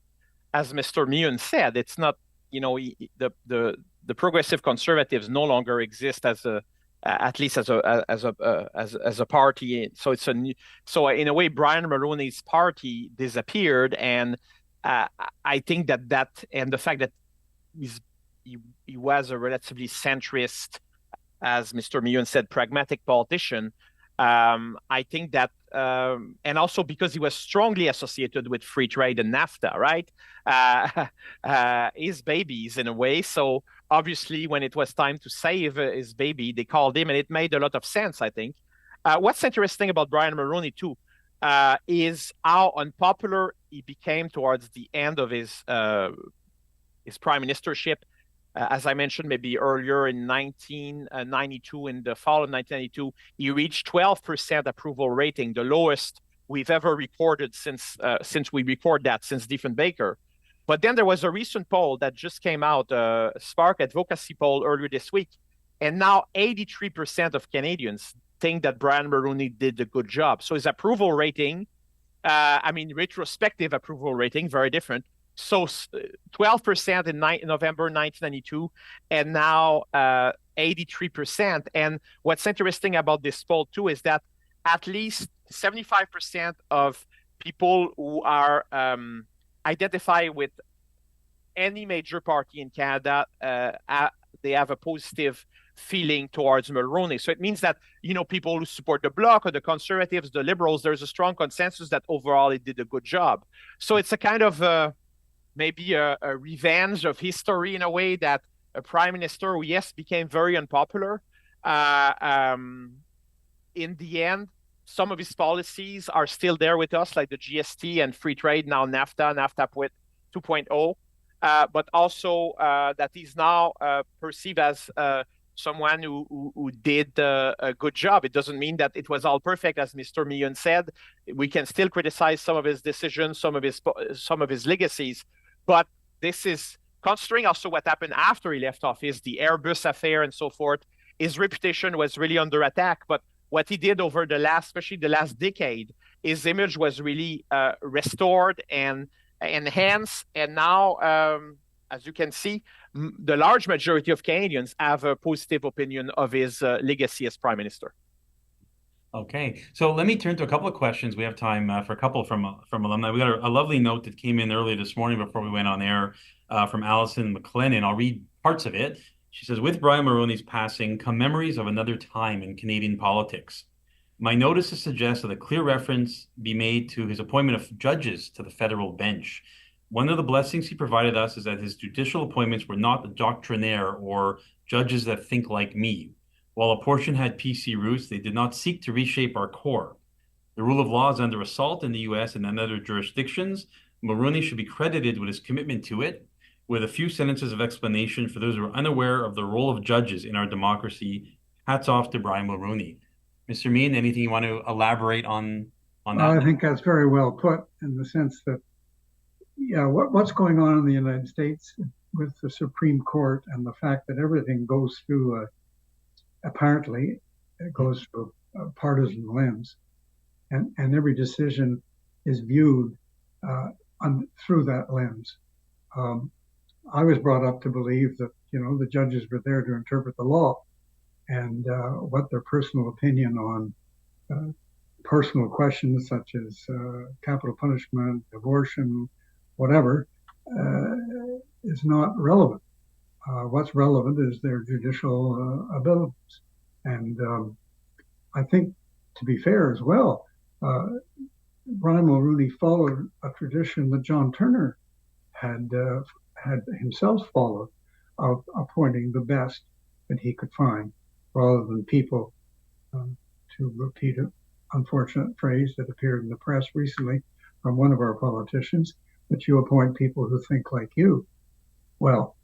Speaker 2: as Mr. Meighen said, it's not, the progressive conservatives no longer exist as at least as a party. So so in a way, Brian Mulroney's party disappeared, and I think that and the fact that he was a relatively centrist, as Mr. Meighen said, pragmatic politician. I think that, and also because he was strongly associated with free trade and NAFTA, right? His babies in a way. So obviously, when it was time to save his baby, they called him, and it made a lot of sense, I think. What's interesting about Brian Mulroney too is how unpopular he became towards the end of his prime ministership. As I mentioned, maybe earlier in 1992, in the fall of 1992, he reached 12% approval rating, the lowest we've ever recorded since we record that, since Diefenbaker. But then there was a recent poll that just came out, Spark Advocacy poll earlier this week, and now 83% of Canadians think that Brian Mulroney did a good job. So his approval rating, retrospective approval rating, very different. So 12% in November 1992, and now 83%. And what's interesting about this poll, too, is that at least 75% of people who are identify with any major party in Canada, they have a positive feeling towards Mulroney. So it means that, people who support the Bloc or the Conservatives, the Liberals, there's a strong consensus that overall he did a good job. So it's a kind of maybe a revenge of history in a way, that a prime minister who, yes, became very unpopular, in the end some of his policies are still there with us, like the GST and free trade, now NAFTA 2.0, but also that he's now perceived as someone who did a good job. It doesn't mean that it was all perfect, as Mr. Meighen said. We can still criticize some of his decisions, some of his legacies, but this is considering also what happened after he left office, the Airbus affair and so forth. His reputation was really under attack, but what he did over especially the last decade, his image was really restored and enhanced. And now, as you can see, the large majority of Canadians have a positive opinion of his legacy as Prime Minister.
Speaker 1: Okay, so let me turn to a couple of questions. We have time for a couple from alumni. We got a lovely note that came in earlier this morning before we went on air from Alison McLennan. I'll read parts of it. She says, with Brian Mulroney's passing come memories of another time in Canadian politics. My notices suggest that a clear reference be made to his appointment of judges to the federal bench. One of the blessings he provided us is that his judicial appointments were not doctrinaire or judges that think like me. While a portion had PC roots, they did not seek to reshape our core. The rule of law is under assault in the U.S. and in other jurisdictions. Mulroney should be credited with his commitment to it. With a few sentences of explanation for those who are unaware of the role of judges in our democracy, hats off to Brian Mulroney. Mr. Meighen, anything you want to elaborate on that?
Speaker 3: I think that's very well put, in the sense that, what's going on in the United States with the Supreme Court and the fact that everything goes through apparently it goes through a partisan lens, and every decision is viewed through that lens. I was brought up to believe that, the judges were there to interpret the law, and what their personal opinion on personal questions such as capital punishment, abortion, whatever, is not relevant. What's relevant is their judicial abilities. And I think, to be fair as well, Brian Mulroney followed a tradition that John Turner had himself followed, of appointing the best that he could find, rather than people, to repeat an unfortunate phrase that appeared in the press recently from one of our politicians, that you appoint people who think like you. Well,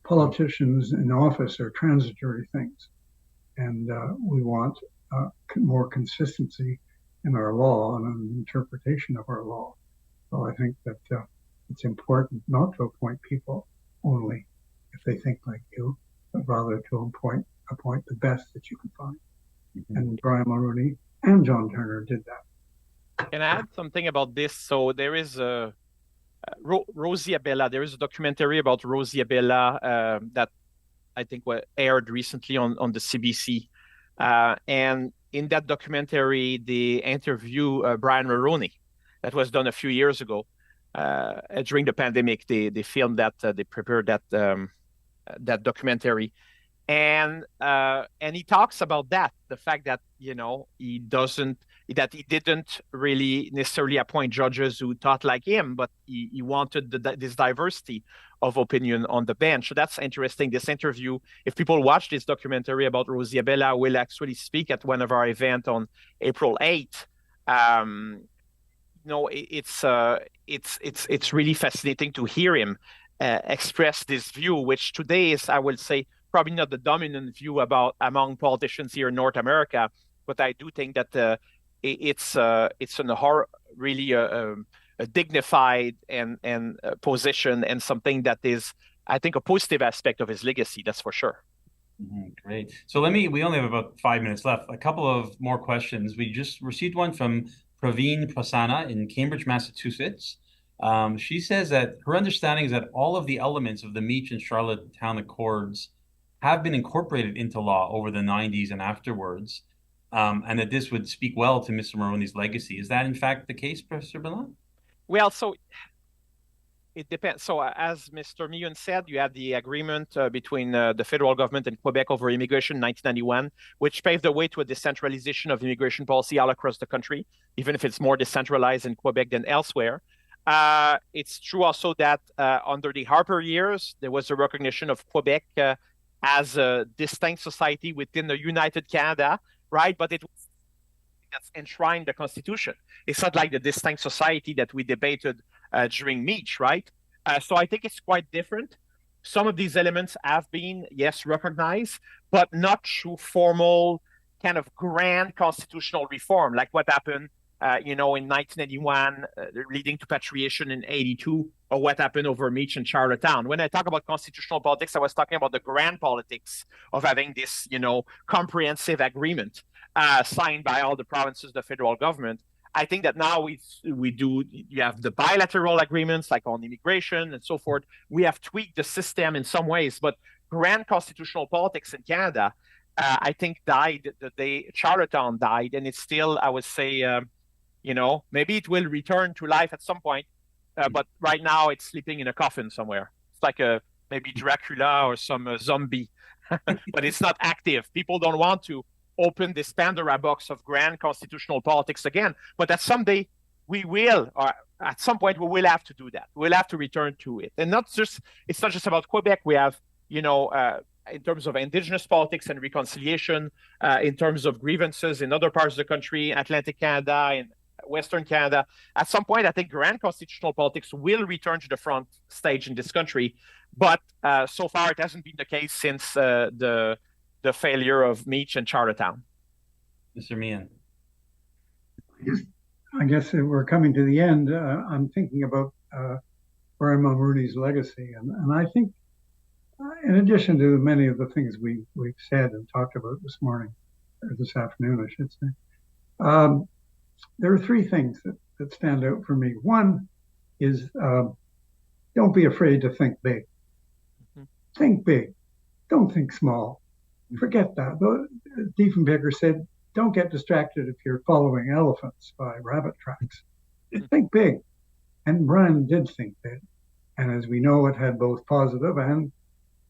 Speaker 3: politicians in office are transitory things, and we want more consistency in our law and an interpretation of our law. So I think that it's important not to appoint people only if they think like you, but rather to appoint the best that you can find. Mm-hmm. And Brian Mulroney and John Turner did that.
Speaker 2: Can I add something about this? So there is a Rosie Abella. There is a documentary about Rosie Abella that I think aired recently on the CBC. And in that documentary, they interview Brian Mulroney. That was done a few years ago. During the pandemic, they filmed that, they prepared that documentary. And he talks about that, the fact that, he didn't really necessarily appoint judges who thought like him, but he wanted this diversity of opinion on the bench. So that's interesting. This interview, if people watch this documentary about Rosie Abella, will actually speak at one of our events on April 8th. It's really fascinating to hear him express this view, which today is, I would say, probably not the dominant view among politicians here in North America, but I do think that it's really a dignified and position, and something that is, I think, a positive aspect of his legacy. That's for sure.
Speaker 1: Mm-hmm, great. So we only have about 5 minutes left. A couple of more questions. We just received one from Praveen Prasanna in Cambridge, Massachusetts. She says that her understanding is that all of the elements of the Meech and Charlottetown Accords have been incorporated into law over the 90s and afterwards, and that this would speak well to Mr. Mulroney's legacy. Is that in fact the case, Professor Béland?
Speaker 2: Well, so it depends. So as Mr. Meighen said, you have the agreement between the federal government and Quebec over immigration in 1991, which paved the way to a decentralization of immigration policy all across the country, even if it's more decentralized in Quebec than elsewhere. It's true also that under the Harper years, there was a recognition of Quebec as a distinct society within the United Canada, right? But it was that's enshrined in the Constitution. It's not like the distinct society that we debated during Meighen, right? So I think it's quite different. Some of these elements have been, yes, recognized, but not through formal kind of grand constitutional reform, like what happened, in 1981, leading to patriation in 82, or what happened over Meighen and Charlottetown. When I talk about constitutional politics, I was talking about the grand politics of having this, comprehensive agreement signed by all the provinces, the federal government. I think that now you have the bilateral agreements like on immigration and so forth. We have tweaked the system in some ways, but grand constitutional politics in Canada, I think, died the day Charlottetown died, and it's still, I would say, maybe it will return to life at some point, but right now it's sleeping in a coffin somewhere. It's like maybe Dracula or some zombie, but it's not active. People don't want to open this Pandora box of grand constitutional politics again, but that someday we will, or at some point we will have to do that. We'll have to return to it. And it's not just about Quebec. We have, in terms of Indigenous politics and reconciliation, in terms of grievances in other parts of the country, Atlantic Canada and Western Canada. At some point, I think grand constitutional politics will return to the front stage in this country, but so far it hasn't been the case since the failure of Meighen and Charlottetown.
Speaker 1: Mr. Meighen.
Speaker 3: I guess we're coming to the end. I'm thinking about Brian Mulroney's legacy, and I think, in addition to many of the things we've said and talked about this morning, or this afternoon, I should say, there are three things that stand out for me. One is don't be afraid to think big. Mm-hmm. Think big. Don't think small. Forget that. Diefenbaker said, don't get distracted if you're following elephants by rabbit tracks. Think big. And Brian did think big. And as we know, it had both positive and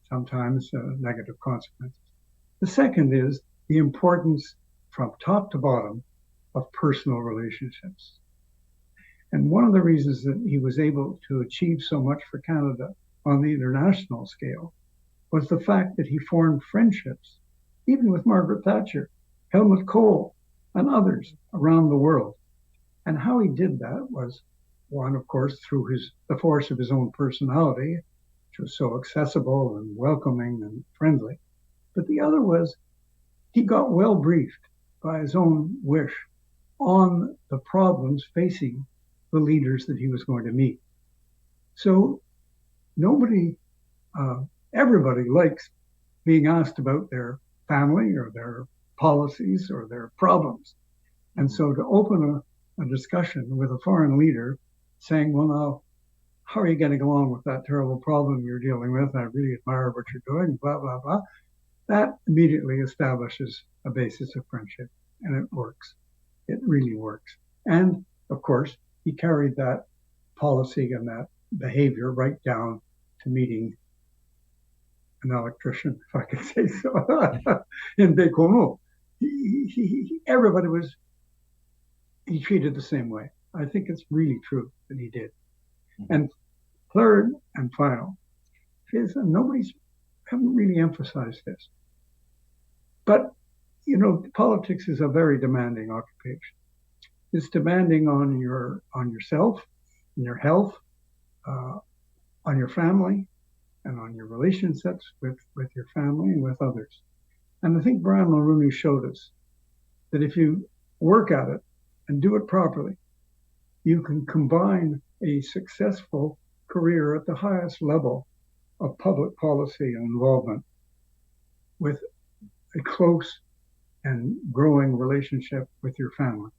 Speaker 3: sometimes negative consequences. The second is the importance from top to bottom of personal relationships. And one of the reasons that he was able to achieve so much for Canada on the international scale was the fact that he formed friendships, even with Margaret Thatcher, Helmut Kohl, and others around the world. And how he did that was, one, of course, through the force of his own personality, which was so accessible and welcoming and friendly. But the other was he got well briefed by his own wish on the problems facing the leaders that he was going to meet. So everybody likes being asked about their family or their policies or their problems. And so to open a discussion with a foreign leader saying, well, now, how are you getting along with that terrible problem you're dealing with? I really admire what you're doing, blah, blah, blah. That immediately establishes a basis of friendship, and it works. It really works. And of course, he carried that policy and that behavior right down to meeting an electrician, if I could say so, in Béland. He treated the same way. I think it's really true that he did. Mm-hmm. And third and final is haven't really emphasized this. But, politics is a very demanding occupation. It's demanding on yourself, on your health, on your family, and on your relationships with your family and with others. And I think Brian Mulroney showed us that if you work at it and do it properly, you can combine a successful career at the highest level of public policy and involvement with a close and growing relationship with your family.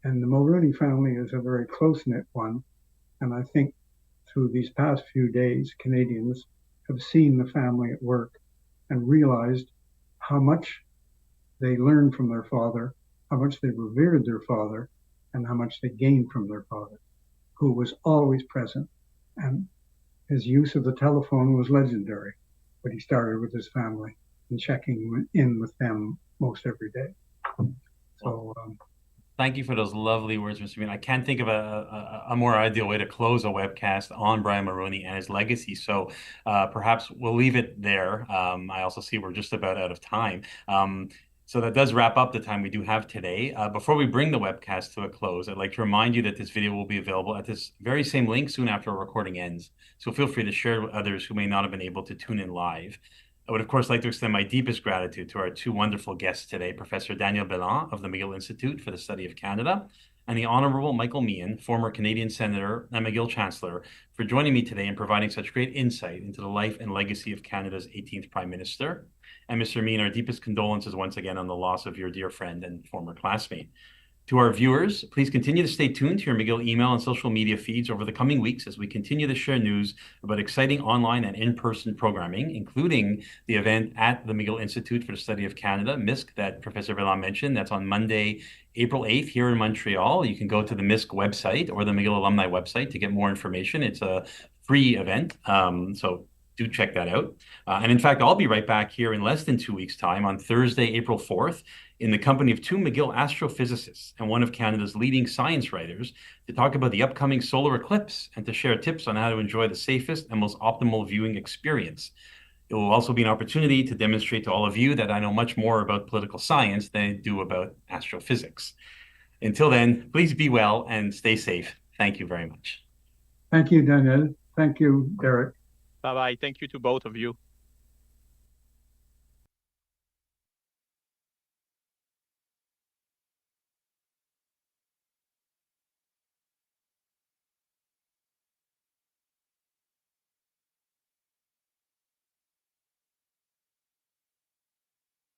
Speaker 3: And the Mulroney family is a very close-knit one. And I think through these past few days, Canadians have seen the family at work and realized how much they learned from their father, how much they revered their father, and how much they gained from their father, who was always present. And his use of the telephone was legendary, but he started with his family and checking in with them most every day. So
Speaker 1: thank you for those lovely words, Mr. Meighen. I can't think of a more ideal way to close a webcast on Brian Mulroney and his legacy. So perhaps we'll leave it there. I also see we're just about out of time. So that does wrap up the time we do have today. Before we bring the webcast to a close, I'd like to remind you that this video will be available at this very same link soon after our recording ends. So feel free to share it with others who may not have been able to tune in live. I would, of course, like to extend my deepest gratitude to our two wonderful guests today, Professor Daniel Béland of the McGill Institute for the Study of Canada, and the Honourable Michael Meighen, former Canadian Senator and McGill Chancellor, for joining me today and providing such great insight into the life and legacy of Canada's 18th Prime Minister. And Mr. Meighen, our deepest condolences once again on the loss of your dear friend and former classmate. To our viewers, please continue to stay tuned to your McGill email and social media feeds over the coming weeks as we continue to share news about exciting online and in-person programming, including the event at the McGill Institute for the Study of Canada, MISC, that Professor Béland mentioned. That's on Monday, April 8th here in Montreal. You can go to the MISC website or the McGill alumni website to get more information. It's a free event, so do check that out. And in fact, I'll be right back here in less than 2 weeks' time on Thursday, April 4th, in the company of two McGill astrophysicists and one of Canada's leading science writers to talk about the upcoming solar eclipse and to share tips on how to enjoy the safest and most optimal viewing experience. It will also be an opportunity to demonstrate to all of you that I know much more about political science than I do about astrophysics. Until then, please be well and stay safe. Thank you very much.
Speaker 3: Thank you, Daniel. Thank you, Derek.
Speaker 2: Bye-bye. Thank you to both of you.